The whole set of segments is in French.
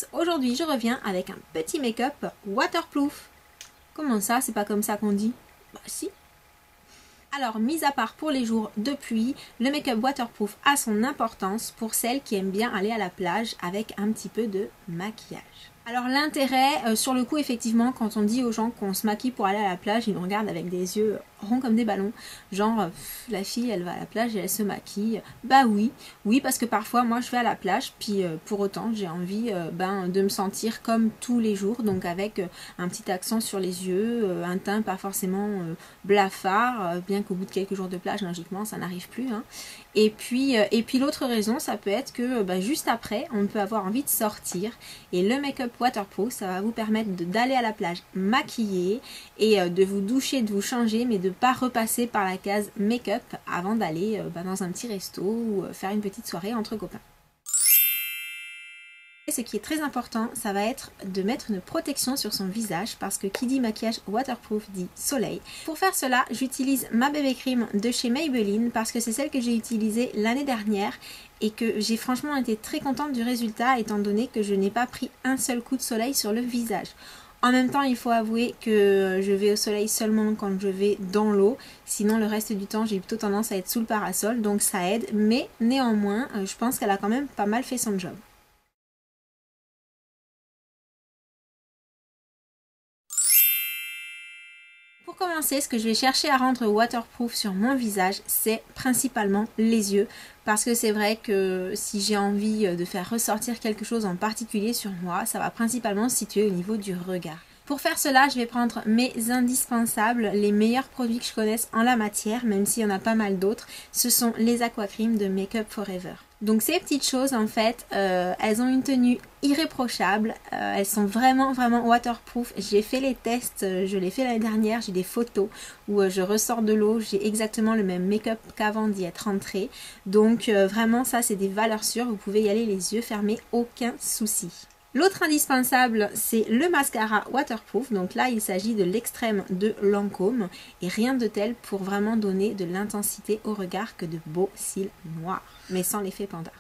tous, aujourd'hui je reviens avec un petit make-up waterproof. Comment ça, c'est pas comme ça qu'on dit? Bah si. Alors, mis à part pour les jours de pluie, le make-up waterproof a son importance pour celles qui aiment bien aller à la plage avec un petit peu de maquillage. Alors l'intérêt, sur le coup effectivement, quand on dit aux gens qu'on se maquille pour aller à la plage, ils nous regardent avec des yeux ronds comme des ballons. Genre, la fille elle va à la plage et elle se maquille. Bah oui, parce que parfois moi je vais à la plage, puis pour autant j'ai envie de me sentir comme tous les jours. Donc avec un petit accent sur les yeux, un teint pas forcément blafard, bien qu'au bout de quelques jours de plage, logiquement ça n'arrive plus. Hein. Et puis l'autre raison, ça peut être que juste après, on peut avoir envie de sortir. Et le make-up waterproof, ça va vous permettre d'aller à la plage maquillée et de vous doucher, de vous changer, mais de ne pas repasser par la case make-up avant d'aller dans un petit resto ou faire une petite soirée entre copains. Et ce qui est très important, ça va être de mettre une protection sur son visage parce que qui dit maquillage waterproof dit soleil. Pour faire cela, j'utilise ma bébé cream de chez Maybelline parce que c'est celle que j'ai utilisée l'année dernière et que j'ai franchement été très contente du résultat étant donné que je n'ai pas pris un seul coup de soleil sur le visage. En même temps, il faut avouer que je vais au soleil seulement quand je vais dans l'eau. Sinon, le reste du temps, j'ai plutôt tendance à être sous le parasol, donc ça aide. Mais néanmoins, je pense qu'elle a quand même pas mal fait son job. Pour commencer, ce que je vais chercher à rendre waterproof sur mon visage, c'est principalement les yeux. Parce que c'est vrai que si j'ai envie de faire ressortir quelque chose en particulier sur moi, ça va principalement se situer au niveau du regard. Pour faire cela, je vais prendre mes indispensables, les meilleurs produits que je connaisse en la matière, même s'il y en a pas mal d'autres. Ce sont les aquacreams de Make Up For Ever. Donc ces petites choses en fait, elles ont une tenue irréprochable, elles sont vraiment waterproof. J'ai fait les tests, je l'ai fait l'année dernière, j'ai des photos où je ressors de l'eau, j'ai exactement le même make-up qu'avant d'y être rentrée. Donc vraiment ça c'est des valeurs sûres, vous pouvez y aller les yeux fermés, aucun souci. L'autre indispensable, c'est le mascara waterproof. Donc là, il s'agit de l'extrême de Lancôme et rien de tel pour vraiment donner de l'intensité au regard que de beaux cils noirs, mais sans l'effet panda.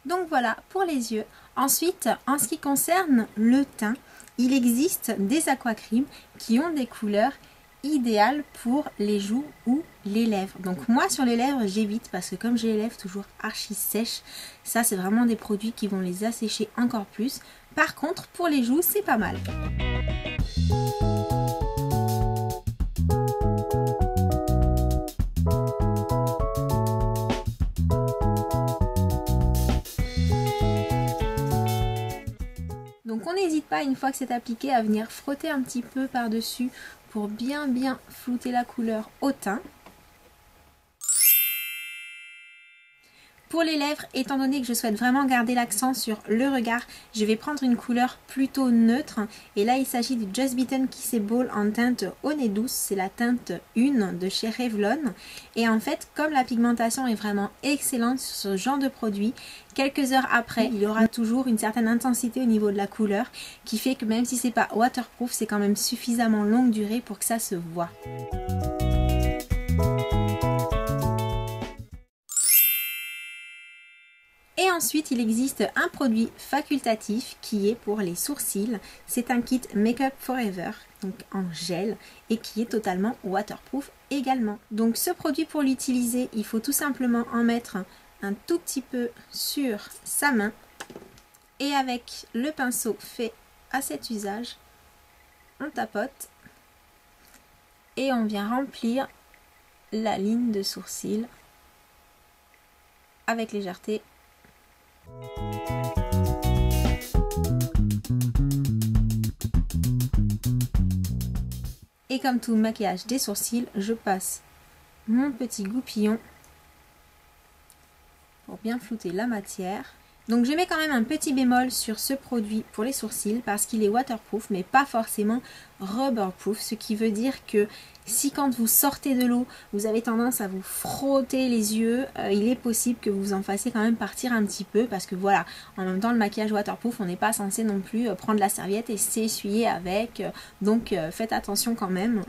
Donc voilà pour les yeux. Ensuite, en ce qui concerne le teint, il existe des aquacreams qui ont des couleurs idéales pour les joues ou les lèvres. Donc moi sur les lèvres j'évite parce que comme j'ai les lèvres toujours archi sèches, ça c'est vraiment des produits qui vont les assécher encore plus. Par contre pour les joues c'est pas mal. Donc on n'hésite pas une fois que c'est appliqué à venir frotter un petit peu par-dessus pour bien flouter la couleur au teint. Pour les lèvres, étant donné que je souhaite vraiment garder l'accent sur le regard, je vais prendre une couleur plutôt neutre. Et là, il s'agit du Just Bitten Kissable en teinte au nez douce. C'est la teinte 1 de chez Revlon. Et en fait, comme la pigmentation est vraiment excellente sur ce genre de produit, quelques heures après, il y aura toujours une certaine intensité au niveau de la couleur qui fait que même si c'est pas waterproof, c'est quand même suffisamment longue durée pour que ça se voit. Et Ensuite, il existe un produit facultatif qui est pour les sourcils. C'est un kit Makeup Forever, donc en gel, et qui est totalement waterproof également. Donc ce produit, pour l'utiliser, il faut tout simplement en mettre un tout petit peu sur sa main. Et avec le pinceau fait à cet usage, on tapote et on vient remplir la ligne de sourcil avec légèreté. Et comme tout maquillage des sourcils, je passe mon petit goupillon pour bien flouter la matière. Donc je mets quand même un petit bémol sur ce produit pour les sourcils parce qu'il est waterproof mais pas forcément rubberproof, ce qui veut dire que si quand vous sortez de l'eau, vous avez tendance à vous frotter les yeux, il est possible que vous en fassiez quand même partir un petit peu parce que voilà, en même temps le maquillage waterproof, on n'est pas censé non plus prendre la serviette et s'essuyer avec, donc faites attention quand même,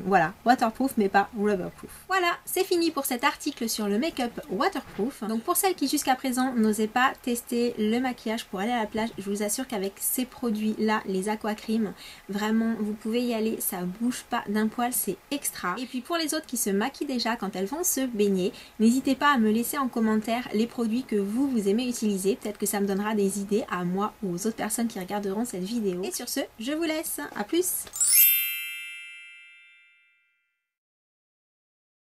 voilà, waterproof mais pas rubberproof. Voilà, c'est fini pour cet article sur le make-up waterproof. Donc pour celles qui jusqu'à présent n'osaient pas tester le maquillage pour aller à la plage, je vous assure qu'avec ces produits là, les aqua cream, vraiment vous pouvez y aller, ça bouge pas d'un poil, c'est extra. Et puis pour les autres qui se maquillent déjà quand elles vont se baigner, n'hésitez pas à me laisser en commentaire les produits que vous aimez utiliser, peut-être que ça me donnera des idées à moi ou aux autres personnes qui regarderont cette vidéo. Et sur ce, je vous laisse, à plus.